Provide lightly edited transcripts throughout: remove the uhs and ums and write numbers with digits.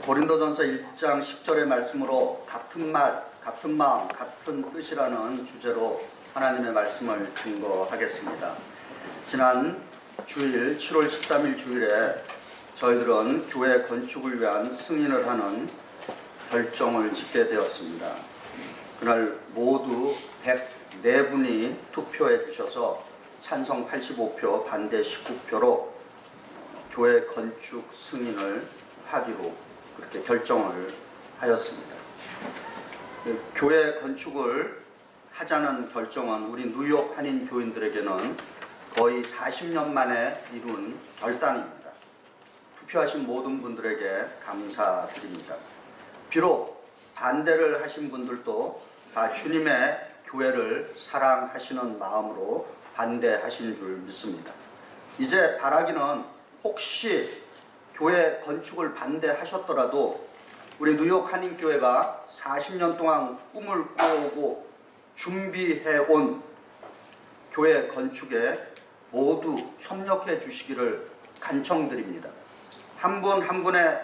고린도전서 1장 10절의 말씀으로 같은 말, 같은 마음, 같은 뜻이라는 주제로 하나님의 말씀을 증거하겠습니다. 지난 주일 7월 13일 주일에 저희들은 교회 건축을 위한 승인을 하는 결정을 짓게 되었습니다. 그날 모두 104분이 투표해 주셔서 찬성 85표, 반대 19표로 교회 건축 승인을 하기로 그렇게 결정을 하였습니다. 교회 건축을 하자는 결정은 우리 뉴욕 한인 교인들에게는 거의 40년 만에 이룬 결단입니다. 투표하신 모든 분들에게 감사드립니다. 비록 반대를 하신 분들도 다 주님의 교회를 사랑하시는 마음으로 반대하신 줄 믿습니다. 이제 바라기는 혹시 교회 건축을 반대하셨더라도 우리 뉴욕 한인교회가 40년 동안 꿈을 꾸어오고 준비해온 교회 건축에 모두 협력해 주시기를 간청드립니다. 한 분 한 분의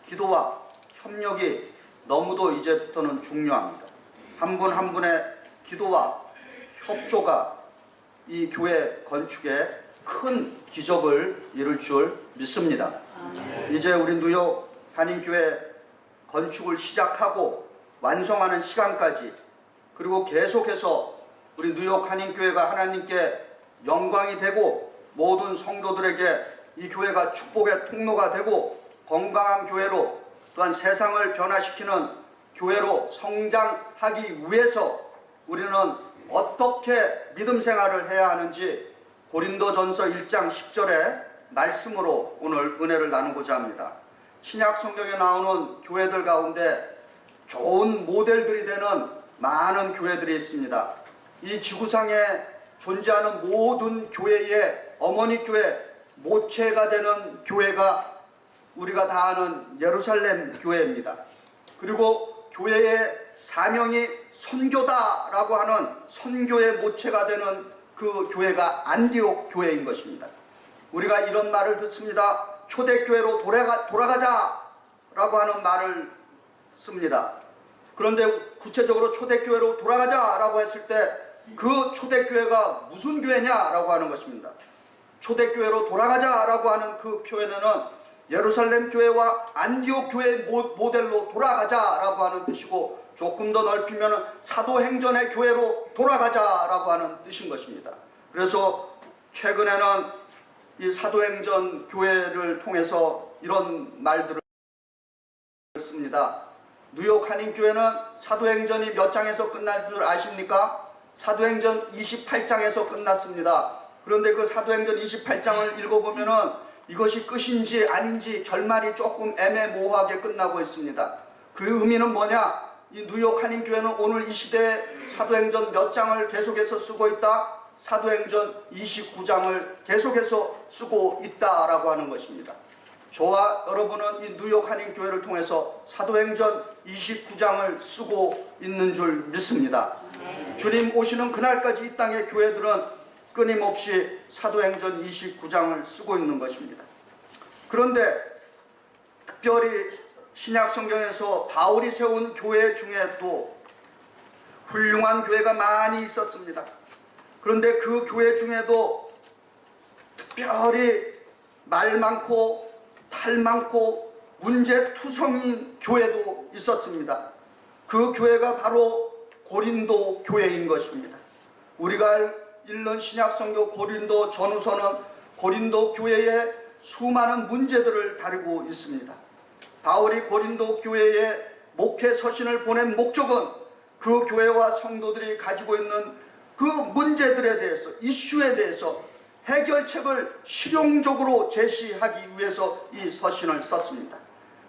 기도와 협력이 너무도 이제부터는 중요합니다. 한 분 한 분의 기도와 협조가 이 교회 건축에 큰 기적을 이룰 줄 믿습니다. 이제 우리 뉴욕 한인교회 건축을 시작하고 완성하는 시간까지, 그리고 계속해서 우리 뉴욕 한인교회가 하나님께 영광이 되고 모든 성도들에게 이 교회가 축복의 통로가 되고 건강한 교회로, 또한 세상을 변화시키는 교회로 성장하기 위해서 우리는 어떻게 믿음 생활을 해야 하는지 고린도전서 1장 10절의 말씀으로 오늘 은혜를 나누고자 합니다. 신약 성경에 나오는 교회들 가운데 좋은 모델들이 되는 많은 교회들이 있습니다. 이 지구상에 존재하는 모든 교회의 어머니 교회, 모체가 되는 교회가 우리가 다 아는 예루살렘 교회입니다. 그리고 교회의 사명이 선교다라고 하는 선교의 모체가 되는 그 교회가 안디옥 교회인 것입니다. 우리가 이런 말을 듣습니다. 초대교회로 돌아가자라고 하는 말을 씁니다. 그런데 구체적으로 초대교회로 돌아가자라고 했을 때 그 초대교회가 무슨 교회냐라고 하는 것입니다. 초대교회로 돌아가자라고 하는 그 표현에는 예루살렘 교회와 안디옥 교회의 모델로 돌아가자라고 하는 뜻이고, 조금 더 넓히면 사도행전의 교회로 돌아가자라고 하는 뜻인 것입니다. 그래서 최근에는 이 사도행전 교회를 통해서 이런 말들을 씁니다. 뉴욕 한인교회는 사도행전이 몇 장에서 끝날 줄 아십니까? 사도행전 28장에서 끝났습니다. 그런데 그 사도행전 28장을 읽어보면은 이것이 끝인지 아닌지 결말이 조금 애매모호하게 끝나고 있습니다. 그 의미는 뭐냐? 이 뉴욕 한인교회는 오늘 이 시대에 사도행전 몇 장을 계속해서 쓰고 있다? 사도행전 29장을 계속해서 쓰고 있다라고 하는 것입니다. 저와 여러분은 이 뉴욕 한인교회를 통해서 사도행전 29장을 쓰고 있는 줄 믿습니다. 주님 오시는 그날까지 이 땅의 교회들은 끊임없이 사도행전 29장을 쓰고 있는 것입니다. 그런데 특별히 신약 성경에서 바울이 세운 교회 중에도 훌륭한 교회가 많이 있었습니다. 그런데 그 교회 중에도 특별히 말 많고 탈 많고 문제투성인 교회도 있었습니다. 그 교회가 바로 고린도 교회인 것입니다. 우리가 읽는 신약성경 고린도 전후서는 고린도 교회의 수많은 문제들을 다루고 있습니다. 바울이 고린도 교회에 목회 서신을 보낸 목적은 그 교회와 성도들이 가지고 있는 그 문제들에 대해서, 이슈에 대해서 해결책을 실용적으로 제시하기 위해서 이 서신을 썼습니다.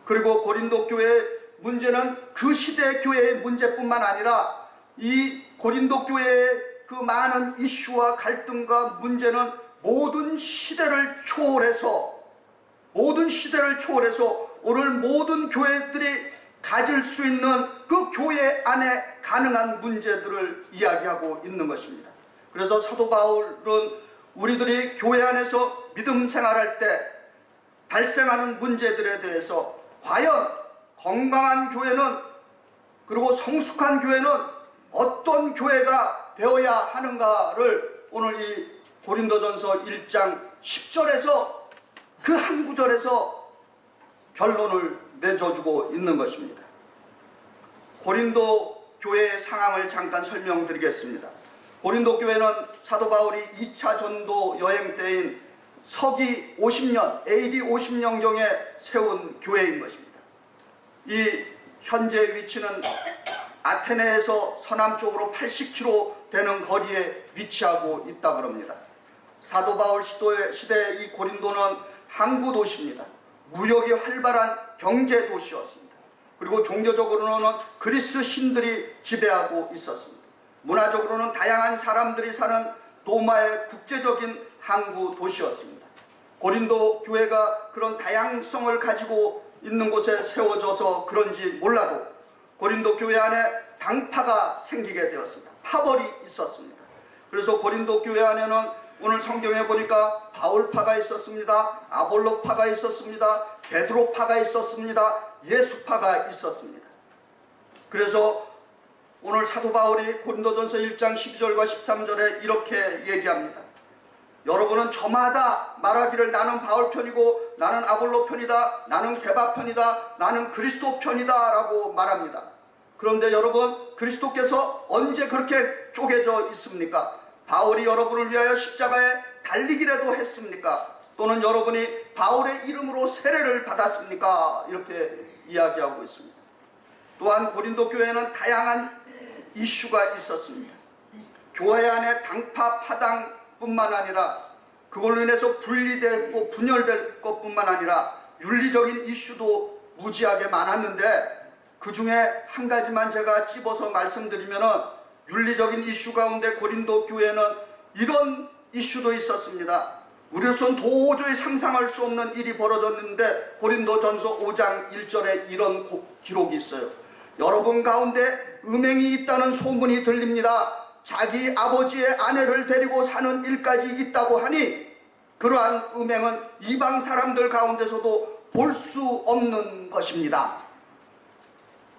그리고 고린도 교회의 문제는 그 시대의 교회의 문제뿐만 아니라 이 고린도 교회의 그 많은 이슈와 갈등과 문제는 모든 시대를 초월해서 오늘 모든 교회들이 가질 수 있는 그 교회 안에 가능한 문제들을 이야기하고 있는 것입니다. 그래서 사도 바울은 우리들이 교회 안에서 믿음 생활할 때 발생하는 문제들에 대해서 과연 건강한 교회는, 그리고 성숙한 교회는 어떤 교회가 되어야 하는가를 오늘 이 고린도전서 1장 10절에서 그 한 구절에서 결론을 맺어주고 있는 것입니다. 고린도 교회의 상황을 잠깐 설명드리겠습니다. 고린도 교회는 사도 바울이 2차 전도 여행 때인 서기 50년, AD 50년경에 세운 교회인 것입니다. 이 현재 위치는 아테네에서 서남쪽으로 80km 되는 거리에 위치하고 있다 그럽니다. 사도 바울 시대의 이 고린도는 항구 도시입니다. 무역이 활발한 경제 도시였습니다. 그리고 종교적으로는 그리스 신들이 지배하고 있었습니다. 문화적으로는 다양한 사람들이 사는 로마의 국제적인 항구 도시였습니다. 고린도 교회가 그런 다양성을 가지고 있는 곳에 세워져서 그런지 몰라도 고린도 교회 안에 당파가 생기게 되었습니다. 파벌이 있었습니다. 그래서 고린도 교회 안에는 오늘 성경에 보니까 바울파가 있었습니다. 아볼로파가 있었습니다. 베드로파가 있었습니다. 예수파가 있었습니다. 그래서 오늘 사도 바울이 고린도전서 1장 12절과 13절에 이렇게 얘기합니다. 여러분은 저마다 말하기를 나는 바울 편이고 나는 아볼로 편이다, 나는 게바 편이다, 나는 그리스도 편이다 라고 말합니다. 그런데 여러분, 그리스도께서 언제 그렇게 쪼개져 있습니까? 바울이 여러분을 위하여 십자가에 달리기라도 했습니까? 또는 여러분이 바울의 이름으로 세례를 받았습니까? 이렇게 이야기하고 있습니다. 또한 고린도 교회에는 다양한 이슈가 있었습니다. 교회 안에 당파 파당뿐만 아니라 그걸로 인해서 분리되고 분열될 것뿐만 아니라 윤리적인 이슈도 무지하게 많았는데 그 중에 한 가지만 제가 찝어서 말씀드리면 윤리적인 이슈 가운데 고린도 교회는 이런 이슈도 있었습니다. 우리로서는 도저히 상상할 수 없는 일이 벌어졌는데 고린도전서 5장 1절에 이런 기록이 있어요. 여러분 가운데 음행이 있다는 소문이 들립니다. 자기 아버지의 아내를 데리고 사는 일까지 있다고 하니 그러한 음행은 이방 사람들 가운데서도 볼 수 없는 것입니다.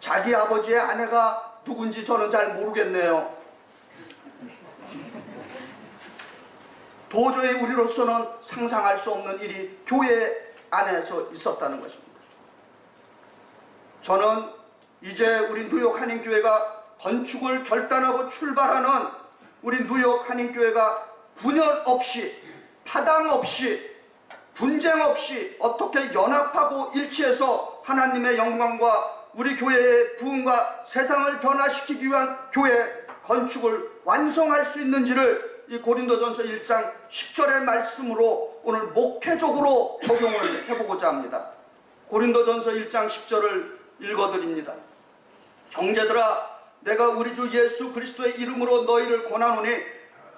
자기 아버지의 아내가 누군지 저는 잘 모르겠네요. 도저히 우리로서는 상상할 수 없는 일이 교회 안에서 있었다는 것입니다. 저는 이제 우리 뉴욕 한인교회가 건축을 결단하고 출발하는 우리 뉴욕 한인교회가 분열 없이, 파당 없이, 분쟁 없이 어떻게 연합하고 일치해서 하나님의 영광과 우리 교회의 부흥과 세상을 변화시키기 위한 교회 건축을 완성할 수 있는지를 이 고린도전서 1장 10절의 말씀으로 오늘 목회적으로 적용을 해보고자 합니다. 고린도전서 1장 10절을 읽어드립니다. 형제들아, 내가 우리 주 예수 그리스도의 이름으로 너희를 권하노니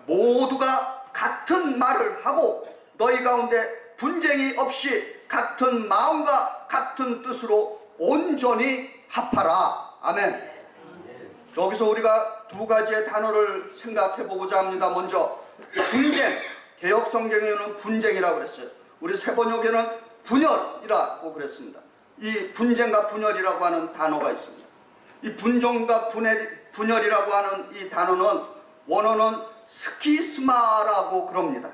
모두가 같은 말을 하고 너희 가운데 분쟁이 없이 같은 마음과 같은 뜻으로 온전히 합하라. 아멘. 여기서 우리가 두 가지의 단어를 생각해 보고자 합니다. 먼저 분쟁, 개역 성경에는 분쟁이라고 그랬어요. 우리 세번역에는 분열이라고 그랬습니다. 이 분쟁과 분열이라고 하는 단어가 있습니다. 이 분쟁과 분열이라고 하는 이 단어는 원어는 스키스마라고 그럽니다.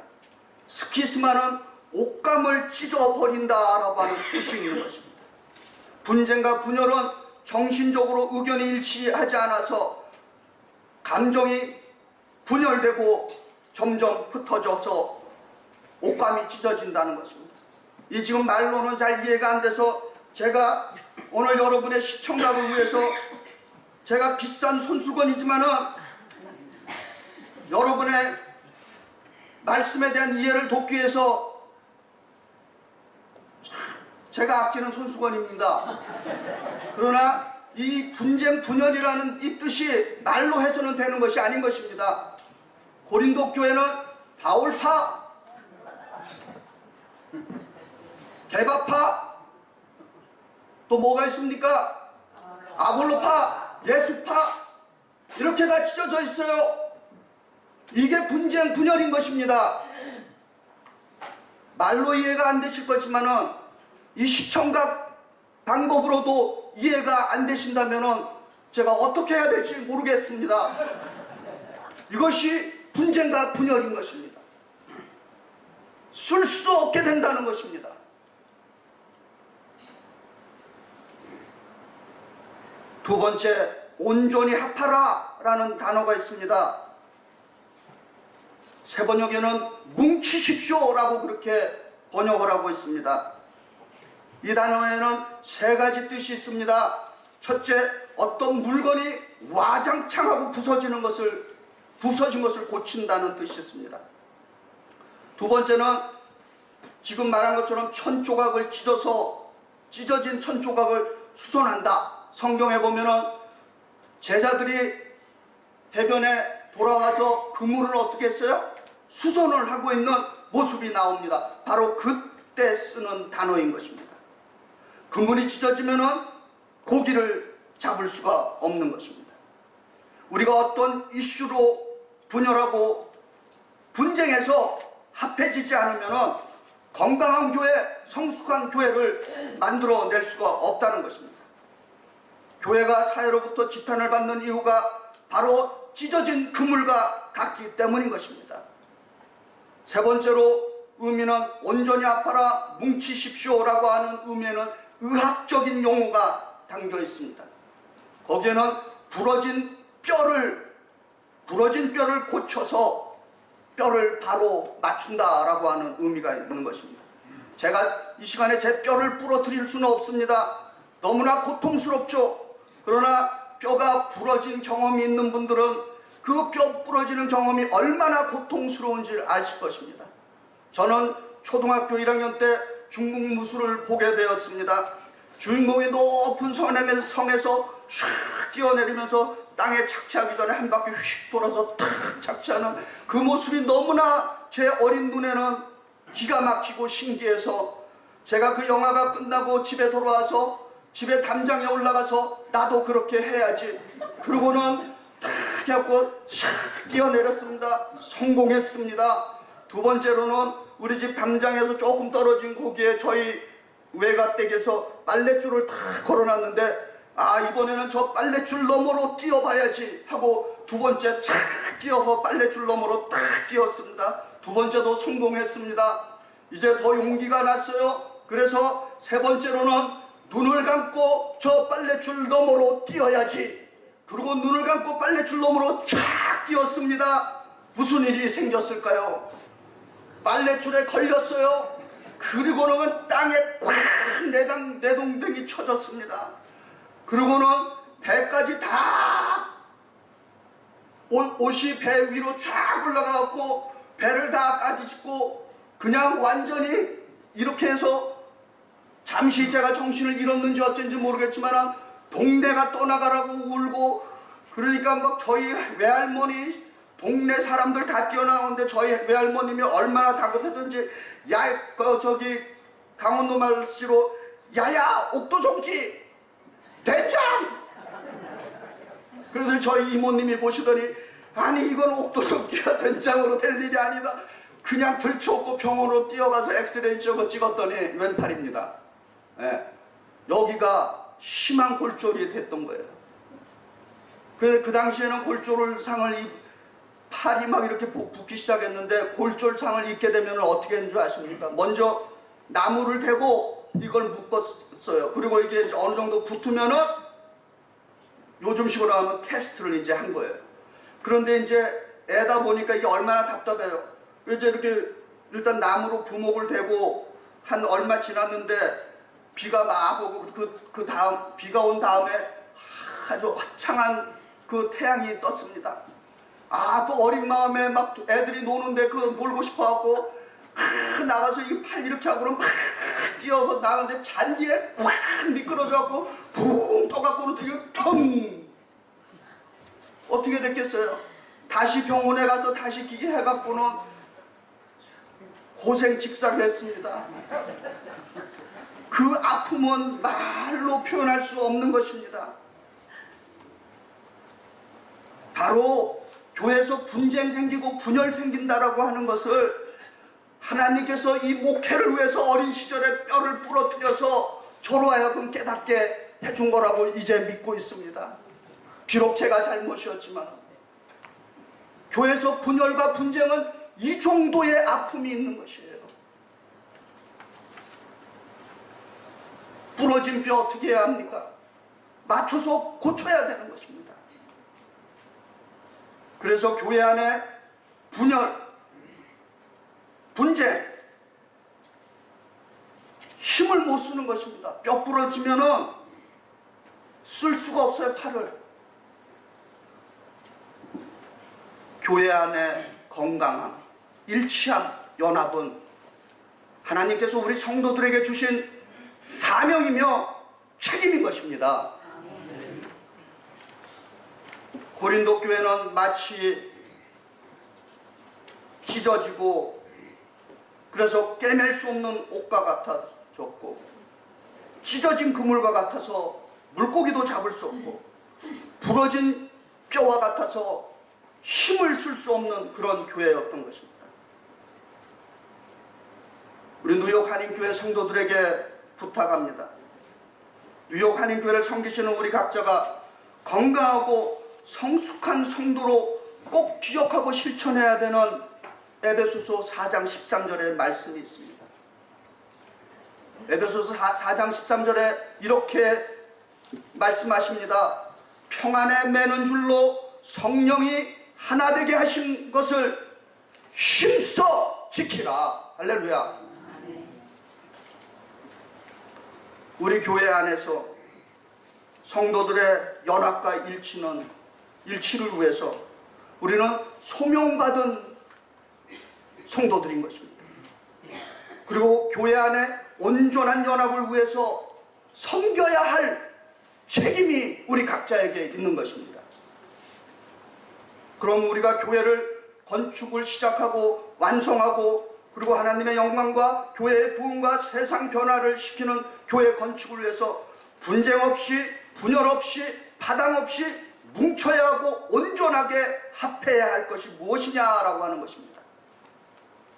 스키스마는 옷감을 찢어버린다라고 하는 뜻이 있는 것입니다. 분쟁과 분열은 정신적으로 의견이 일치하지 않아서 감정이 분열되고 점점 흩어져서 옷감이 찢어진다는 것입니다. 이 지금 말로는 잘 이해가 안 돼서 제가 오늘 여러분의 시청각을 위해서 제가 비싼 손수건이지만은 여러분의 말씀에 대한 이해를 돕기 위해서 제가 아끼는 손수건입니다. 그러나 이 분쟁 분열이라는 이 뜻이 말로 해서는 되는 것이 아닌 것입니다. 고린도 교회는 바울파, 게바파, 또 뭐가 있습니까? 아볼로파, 예수파, 이렇게 다 찢어져 있어요. 이게 분쟁 분열인 것입니다. 말로 이해가 안 되실 거지만은 이 시청각 방법으로도 하나도 이해가 안 되신다면 제가 어떻게 해야 될지 모르겠습니다. 이것이 분쟁과 분열인 것입니다. 쓸 수 없게 된다는 것입니다. 두 번째, 온전히 합하라 라는 단어가 있습니다. 새 번역에는 뭉치십시오 라고 그렇게 번역을 하고 있습니다. 이 단어에는 세 가지 뜻이 있습니다. 첫째, 어떤 물건이 와장창하고 부서진 것을 고친다는 뜻이 있습니다. 두 번째는 지금 말한 것처럼 천조각을 찢어진 천조각을 수선한다. 성경에 보면은 제자들이 해변에 돌아와서 그물을 어떻게 했어요? 수선을 하고 있는 모습이 나옵니다. 바로 그때 쓰는 단어인 것입니다. 그물이 찢어지면은 고기를 잡을 수가 없는 것입니다. 우리가 어떤 이슈로 분열하고 분쟁해서 합해지지 않으면은 건강한 교회, 성숙한 교회를 만들어낼 수가 없다는 것입니다. 교회가 사회로부터 지탄을 받는 이유가 바로 찢어진 그물과 같기 때문인 것입니다. 세 번째로 의미는 온전히 합하라, 뭉치십시오라고 하는 의미에는 의학적인 용어가 담겨 있습니다. 거기에는 부러진 뼈를 고쳐서 뼈를 바로 맞춘다라고 하는 의미가 있는 것입니다. 제가 이 시간에 제 뼈를 부러뜨릴 수는 없습니다. 너무나 고통스럽죠. 그러나 뼈가 부러진 경험이 있는 분들은 그 뼈 부러지는 경험이 얼마나 고통스러운지 아실 것입니다. 저는 초등학교 1학년 때 중국 무술을 보게 되었습니다. 주인공이 높은 성에서 슉 뛰어내리면서 땅에 착지하기 전에 한 바퀴 휙 돌아서 탁 착지하는 그 모습이 너무나 제 어린 눈에는 기가 막히고 신기해서 제가 그 영화가 끝나고 집에 돌아와서 집에 담장에 올라가서 나도 그렇게 해야지. 그러고는 탁 해갖고 샥 뛰어내렸습니다. 성공했습니다. 두 번째로는 우리 집 담장에서 조금 떨어진 거기에 저희 외가댁에서 빨랫줄을 다 걸어놨는데 이번에는 저 빨랫줄 너머로 뛰어봐야지 하고 두 번째 착 뛰어서 빨랫줄 너머로 탁 뛰었습니다. 두 번째도 성공했습니다. 이제 더 용기가 났어요. 그래서 세 번째로는 눈을 감고 저 빨랫줄 너머로 뛰어야지. 그리고 눈을 감고 빨랫줄 너머로 쫙 뛰었습니다. 무슨 일이 생겼을까요? 빨랫줄에 걸렸어요. 그리고는 땅에 꽉 내동댕이 쳐졌습니다. 그리고는 배까지 다 옷이 배 위로 쫙 올라가갖고 배를 다 까지짓고 그냥 완전히 이렇게 해서 잠시 제가 정신을 잃었는지 어쩐지 모르겠지만 동네가 떠나가라고 울고 그러니까 막 저희 외할머니 동네 사람들 다 뛰어나오는데 저희 외할머님이 얼마나 다급했던지 저기 강원도 말씨로 야야 옥도종기 대장! 그래서 저희 이모님이 보시더니 아니 이건 옥도종기가 된장으로 될 일이 아니다. 그냥 들쳐업고 병원으로 뛰어가서 엑스레이 찍었더니 왼팔입니다. 여기가 심한 골절이 됐던 거예요. 그래서 그 당시에는 골절상을 팔이 막 이렇게 붓기 시작했는데 골절상을 입게 되면 어떻게 하는 줄 아십니까? 먼저 나무를 대고 이걸 묶었어요. 그리고 이게 이제 어느 정도 붙으면은 요즘식으로 하면 캐스트를 이제 한 거예요. 그런데 이제 애다 보니까 이게 얼마나 답답해요. 그래서 이렇게 일단 나무로 부목을 대고 한 얼마 지났는데 비가 막 오고 그 다음 비가 온 다음에 아주 화창한 그 태양이 떴습니다. 그 어린 마음에 막 애들이 노는데 그 놀고 싶어갖고 나가서 이 팔 이렇게 하고 그러면 뛰어서 나가는데 잔디에 꽉 미끄러져갖고 붕 떠갖고는 이게 텅 어떻게 됐겠어요? 다시 병원에 가서 다시 기계해갖고는 고생직사했습니다. 그 아픔은 말로 표현할 수 없는 것입니다. 바로 교회에서 분쟁 생기고 분열 생긴다라고 하는 것을 하나님께서 이 목회를 위해서 어린 시절에 뼈를 부러뜨려서 저로 하여금 깨닫게 해준 거라고 이제 믿고 있습니다. 비록 제가 잘못이었지만 교회에서 분열과 분쟁은 이 정도의 아픔이 있는 것이에요. 부러진 뼈 어떻게 해야 합니까? 맞춰서 고쳐야 되는 것입니다. 그래서 교회 안에 분열, 분쟁, 힘을 못 쓰는 것입니다. 뼈 부러지면은 쓸 수가 없어요, 팔을. 교회 안에 건강함, 일치함, 연합은 하나님께서 우리 성도들에게 주신 사명이며 책임인 것입니다. 고린도 교회는 마치 찢어지고 그래서 꿰맬 수 없는 옷과 같아졌고 찢어진 그물과 같아서 물고기도 잡을 수 없고 부러진 뼈와 같아서 힘을 쓸 수 없는 그런 교회였던 것입니다. 우리 뉴욕 한인교회 성도들에게 부탁합니다. 뉴욕 한인교회를 섬기시는 우리 각자가 건강하고 성숙한 성도로 꼭 기억하고 실천해야 되는 에베소서 4장 13절의 말씀이 있습니다. 에베소서 4장 13절에 이렇게 말씀하십니다. 평안에 매는 줄로 성령이 하나 되게 하신 것을 힘써 지키라. 할렐루야. 우리 교회 안에서 성도들의 연합과 일치를 위해서 우리는 소명받은 성도들인 것입니다. 그리고 교회 안에 온전한 연합을 위해서 섬겨야 할 책임이 우리 각자에게 있는 것입니다. 그럼 우리가 교회를 건축을 시작하고 완성하고 그리고 하나님의 영광과 교회의 부흥과 세상 변화를 시키는 교회 건축을 위해서 분쟁 없이 분열 없이 파당 없이 뭉쳐야 하고 온전하게 합해야 할 것이 무엇이냐라고 하는 것입니다.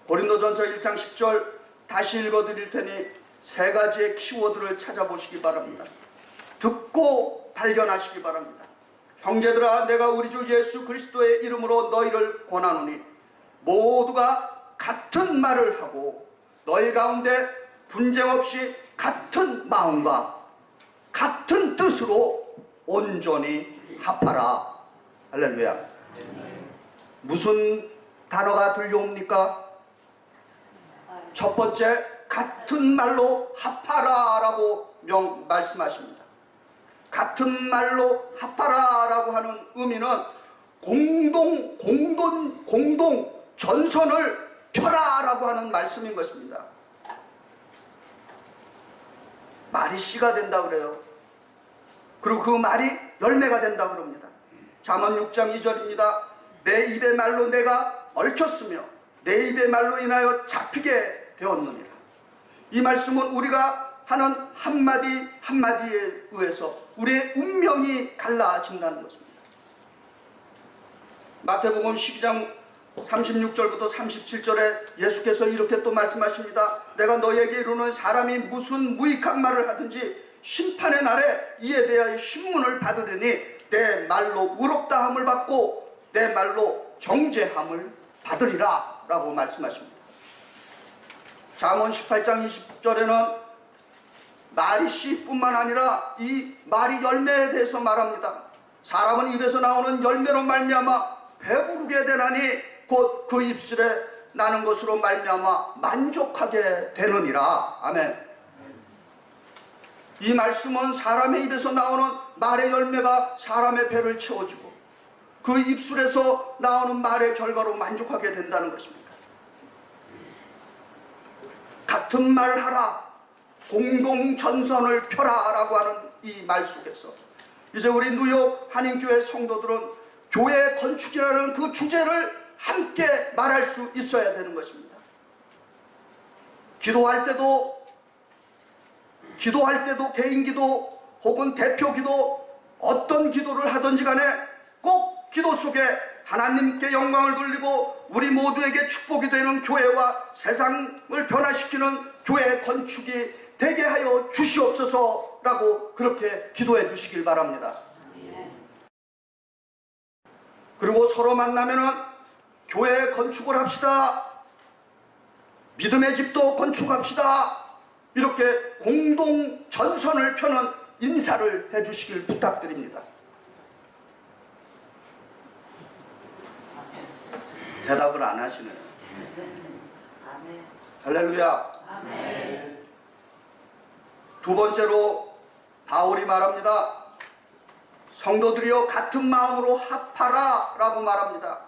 고린도전서 1장 10절 다시 읽어드릴 테니 세 가지의 키워드를 찾아보시기 바랍니다. 듣고 발견하시기 바랍니다. 형제들아, 내가 우리 주 예수 그리스도의 이름으로 너희를 권하노니 모두가 같은 말을 하고 너희 가운데 분쟁 없이 같은 마음과 같은 뜻으로 온전히 합하라. 할렐루야. 무슨 단어가 들려옵니까? 첫 번째, 같은 말로 합하라 라고 말씀하십니다. 같은 말로 합하라 라고 하는 의미는 공동 전선을 펴라 라고 하는 말씀인 것입니다. 말이 씨가 된다 그래요. 그리고 그 말이 열매가 된다 그럽니다. 잠언 6장 2절입니다. 내 입의 말로 내가 얽혔으며 내 입의 말로 인하여 잡히게 되었느니라. 이 말씀은 우리가 하는 한마디 한마디에 의해서 우리의 운명이 갈라진다는 것입니다. 마태복음 12장 36절부터 37절에 예수께서 이렇게 또 말씀하십니다. 내가 너희에게 이르노니 사람이 무슨 무익한 말을 하든지 심판의 날에 이에 대하여 신문을 받으리니 내 말로 의롭다함을 받고 내 말로 정죄함을 받으리라 라고 말씀하십니다. 잠언 18장 20절에는 말이 씨뿐만 아니라 이 말이 열매에 대해서 말합니다. 사람은 입에서 나오는 열매로 말미암아 배부르게 되나니 곧 그 입술에 나는 것으로 말미암아 만족하게 되느니라. 아멘. 이 말씀은 사람의 입에서 나오는 말의 열매가 사람의 배를 채워주고 그 입술에서 나오는 말의 결과로 만족하게 된다는 것입니다. 같은 말 하라, 공동전선을 펴라 라고 하는 이 말 속에서 이제 우리 뉴욕 한인교회 성도들은 교회 건축이라는 그 주제를 함께 말할 수 있어야 되는 것입니다. 기도할 때도 개인 기도 혹은 대표 기도 어떤 기도를 하든지 간에 꼭 기도 속에 하나님께 영광을 돌리고 우리 모두에게 축복이 되는 교회와 세상을 변화시키는 교회 건축이 되게 하여 주시옵소서 라고 그렇게 기도해 주시길 바랍니다. 그리고 서로 만나면은 교회 건축을 합시다. 믿음의 집도 건축합시다. 이렇게 공동 전선을 펴는 인사를 해 주시길 부탁드립니다. 대답을 안 하시네요. 할렐루야. 두 번째로 바울이 말합니다. 성도들이여 같은 마음으로 합하라 라고 말합니다.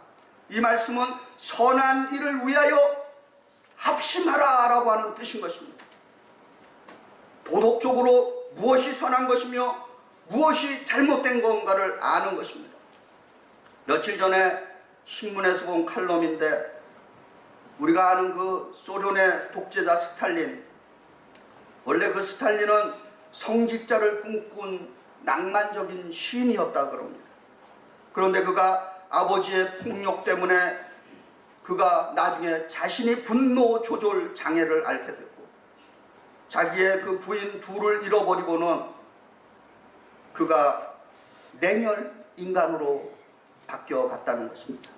이 말씀은 선한 일을 위하여 합심하라 라고 하는 뜻인 것입니다. 도덕적으로 무엇이 선한 것이며 무엇이 잘못된 건가를 아는 것입니다. 며칠 전에 신문에서 본 칼럼인데, 우리가 아는 그 소련의 독재자 스탈린, 원래 그 스탈린은 성직자를 꿈꾼 낭만적인 시인이었다 그럽니다. 그런데 그가 아버지의 폭력 때문에 그가 나중에 자신이 분노 조절 장애를 앓게 됐고, 자기의 그 부인 둘을 잃어버리고는 그가 냉혈 인간으로 바뀌어 갔다는 것입니다.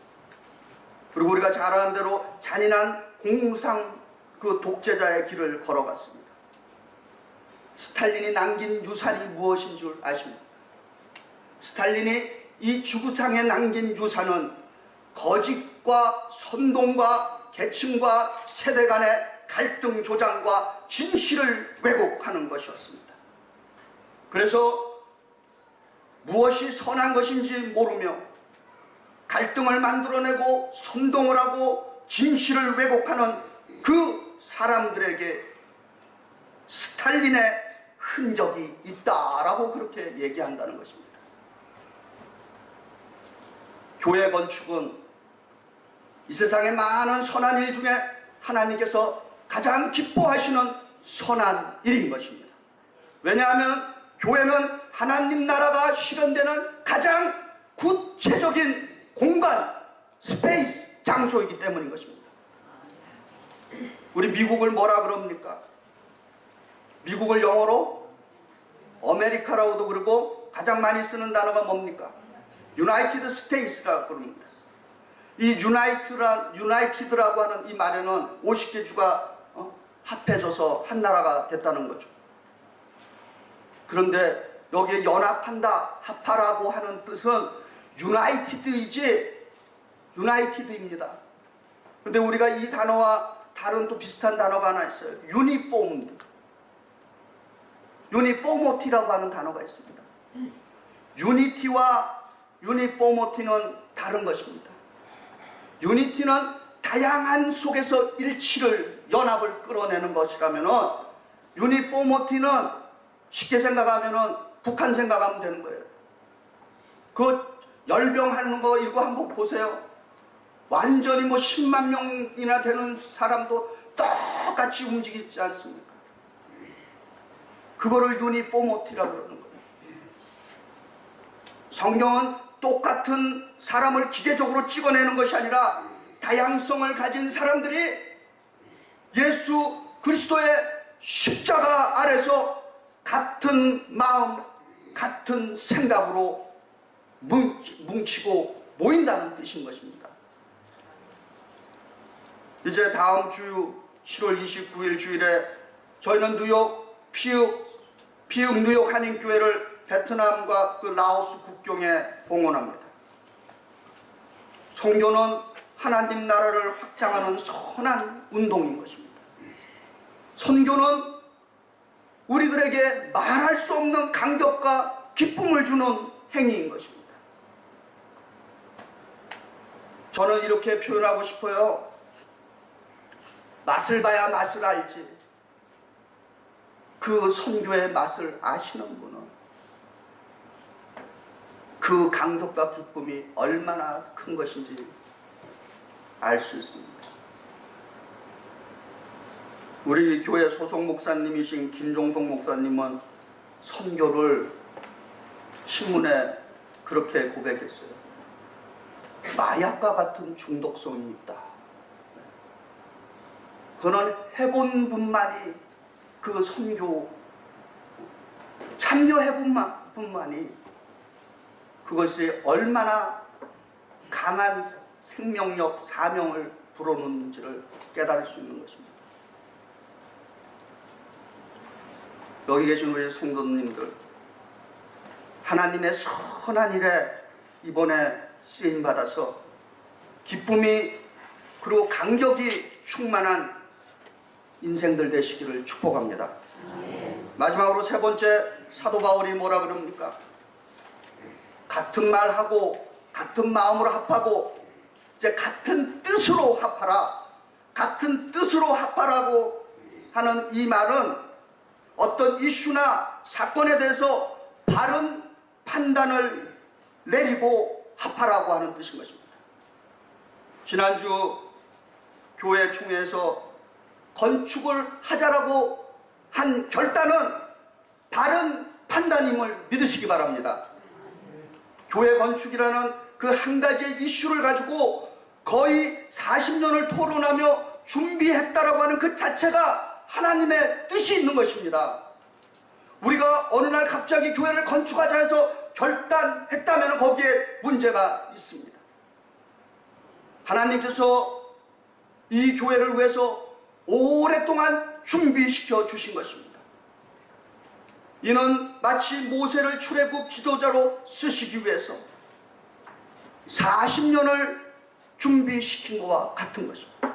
그리고 우리가 잘 아는 대로 잔인한 공무상 그 독재자의 길을 걸어갔습니다. 스탈린이 남긴 유산이 무엇인 줄 아십니까? 스탈린이 이 지구상에 남긴 유산은 거짓과 선동과 계층과 세대 간의 갈등 조장과 진실을 왜곡하는 것이었습니다. 그래서 무엇이 선한 것인지 모르며 갈등을 만들어내고 선동을 하고 진실을 왜곡하는 그 사람들에게 스탈린의 흔적이 있다라고 그렇게 얘기한다는 것입니다. 교회 건축은 이 세상의 많은 선한 일 중에 하나님께서 가장 기뻐하시는 선한 일인 것입니다. 왜냐하면 교회는 하나님 나라가 실현되는 가장 구체적인 공간, 스페이스, 장소이기 때문인 것입니다. 우리 미국을 뭐라 그럽니까? 미국을 영어로 아메리카라고도 그러고 가장 많이 쓰는 단어가 뭡니까? 유나이티드 스테이트라고 그럽니다. 이 유나이티드라고 하는 이 말에는 50개 주가 합해져서 한 나라가 됐다는 거죠. 그런데 여기에 연합한다, 합하라고 하는 뜻은 유나이티드입니다. 근데 우리가 이 단어와 다른 또 비슷한 단어가 하나 있어요. 유니포머티라고 하는 단어가 있습니다. 유니티와 유니포머티는 다른 것입니다. 유니티는 다양한 속에서 일치를, 연합을 끌어내는 것이라면은, 유니포머티는 쉽게 생각하면은 북한 생각하면 되는 거예요. 그 열병하는 거 이거 한번 보세요. 완전히 뭐 10만 명이나 되는 사람도 똑같이 움직이지 않습니까? 그거를 유니포머티라고 그러는 거예요. 성경은 똑같은 사람을 기계적으로 찍어내는 것이 아니라 다양성을 가진 사람들이 예수 그리스도의 십자가 아래서 같은 마음, 같은 생각으로 뭉치고 모인다는 뜻인 것입니다. 이제 다음 주 7월 29일 주일에 저희는 뉴욕 피읍 뉴욕 한인교회를 베트남과 그 라오스 국경에 봉헌합니다. 선교는 하나님 나라를 확장하는 선한 운동인 것입니다. 선교는 우리들에게 말할 수 없는 감격과 기쁨을 주는 행위인 것입니다. 저는 이렇게 표현하고 싶어요. 맛을 봐야 맛을 알지. 그 선교의 맛을 아시는 분은 그 감격과 기쁨이 얼마나 큰 것인지 알 수 있습니다. 우리 교회 소속 목사님이신 김종성 목사님은 선교를 신문에 그렇게 고백했어요. 마약과 같은 중독성이 있다. 그는 해본 분만이 그 선교 참여해본만이 그것이 얼마나 강한 생명력, 사명을 불어넣는지를 깨달을 수 있는 것입니다. 여기 계신 우리 성도님들, 하나님의 선한 일에 이번에 쓰임받아서 기쁨이 그리고 감격이 충만한 인생들 되시기를 축복합니다. 마지막으로 세 번째, 사도 바울이 뭐라 그럽니까? 같은 말하고 같은 마음으로 합하고 이제 같은 뜻으로 합하라. 같은 뜻으로 합하라고 하는 이 말은 어떤 이슈나 사건에 대해서 바른 판단을 내리고 합하라고 하는 뜻인 것입니다. 지난주 교회 총회에서 건축을 하자라고 한 결단은 바른 판단임을 믿으시기 바랍니다. 교회 건축이라는 그 한 가지의 이슈를 가지고 거의 40년을 토론하며 준비했다라고 하는 그 자체가 하나님의 뜻이 있는 것입니다. 우리가 어느 날 갑자기 교회를 건축하자 해서 결단했다면 거기에 문제가 있습니다. 하나님께서 이 교회를 위해서 오랫동안 준비시켜 주신 것입니다. 이는 마치 모세를 출애굽 지도자로 쓰시기 위해서 40년을 준비시킨 것과 같은 것입니다.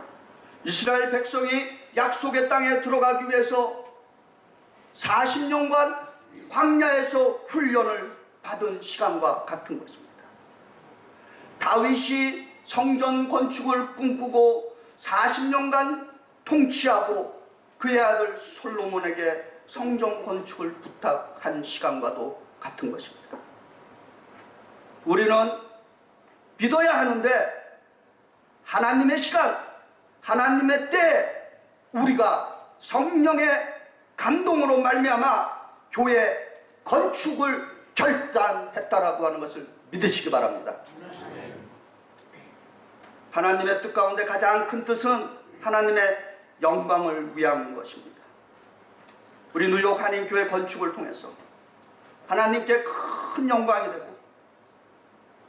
이스라엘 백성이 약속의 땅에 들어가기 위해서 40년간 광야에서 훈련을 받은 시간과 같은 것입니다. 다윗이 성전 건축을 꿈꾸고 40년간 통치하고 그의 아들 솔로몬에게 성전 건축을 부탁한 시간과도 같은 것입니다. 우리는 믿어야 하는데 하나님의 시간, 하나님의 때에 우리가 성령의 감동으로 말미암아 교회 건축을 결단했다라고 하는 것을 믿으시기 바랍니다. 하나님의 뜻 가운데 가장 큰 뜻은 하나님의 영광을 위한 것입니다. 우리 뉴욕 한인교회 건축을 통해서 하나님께 큰 영광이 되고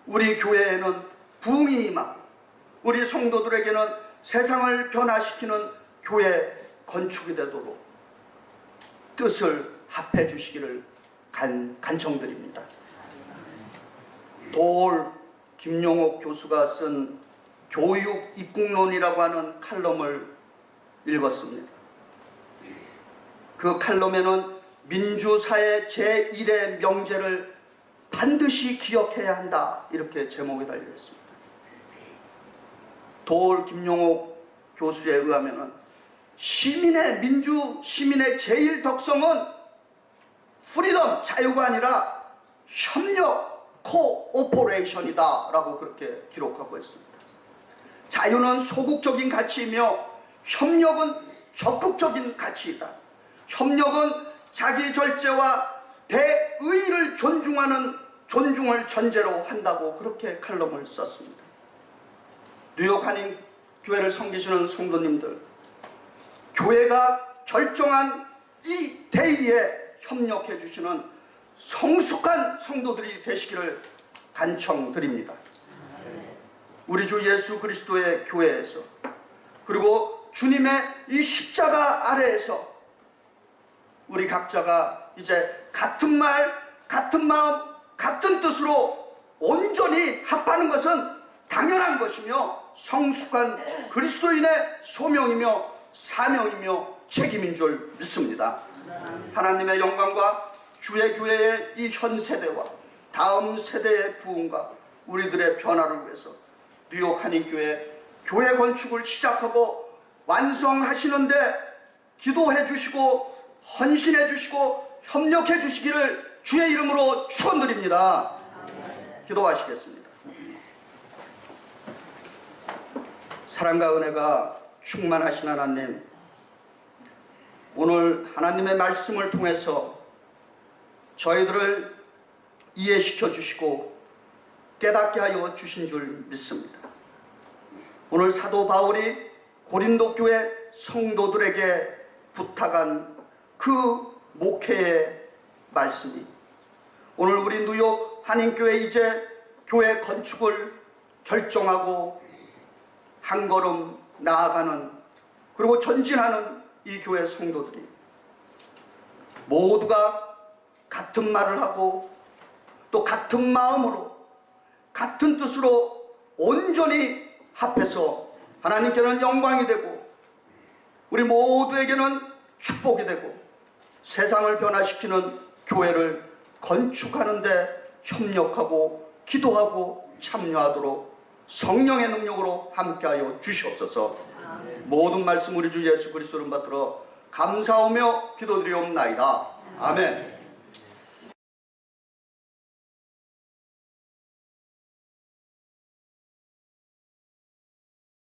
우리 교회에는 부흥이 임하고 우리 성도들에게는 세상을 변화시키는 교회 건축이 되도록 뜻을 합해 주시기를 간청드립니다. 도올 김용옥 교수가 쓴 교육 입국론이라고 하는 칼럼을 읽었습니다. 그 칼럼에는 민주사회 제1의 명제를 반드시 기억해야 한다 이렇게 제목이 달려 있습니다. 도올 김용옥 교수에 의하면 시민의 민주, 시민의 제1 덕성은 프리덤, 자유가 아니라 협력, 코오퍼레이션이다 라고 그렇게 기록하고 있습니다. 자유는 소극적인 가치이며 협력은 적극적인 가치이다. 협력은 자기 절제와 대의를 존중을 전제로 한다고 그렇게 칼럼을 썼습니다. 뉴욕 한인 교회를 섬기시는 성도님들, 교회가 결정한 이 대의에 협력해 주시는 성숙한 성도들이 되시기를 간청드립니다. 우리 주 예수 그리스도의 교회에서 그리고 주님의 이 십자가 아래에서 우리 각자가 이제 같은 말, 같은 마음, 같은 뜻으로 온전히 합하는 것은 당연한 것이며 성숙한 그리스도인의 소명이며 사명이며 책임인 줄 믿습니다. 하나님의 영광과 주의 교회의 이 현 세대와 다음 세대의 부흥과 우리들의 변화를 위해서 뉴욕 한인교회 교회 건축을 시작하고 완성하시는데 기도해 주시고 헌신해 주시고 협력해 주시기를 주의 이름으로 축원드립니다. 기도하시겠습니다. 사랑과 은혜가 충만하신 하나님, 오늘 하나님의 말씀을 통해서 저희들을 이해시켜 주시고 깨닫게 하여 주신 줄 믿습니다. 오늘 사도 바울이 고린도 교회 성도들에게 부탁한 그 목회의 말씀이 오늘 우리 뉴욕 한인교회 이제 교회 건축을 결정하고 한 걸음 나아가는 그리고 전진하는 이 교회 성도들이 모두가 같은 말을 하고 또 같은 마음으로 같은 뜻으로 온전히 합해서 하나님께는 영광이 되고 우리 모두에게는 축복이 되고 세상을 변화시키는 교회를 건축하는 데 협력하고 기도하고 참여하도록 성령의 능력으로 함께하여 주시옵소서. 모든 말씀 우리 주 예수 그리스도를 받들어 감사하며 기도드리옵나이다. 아멘.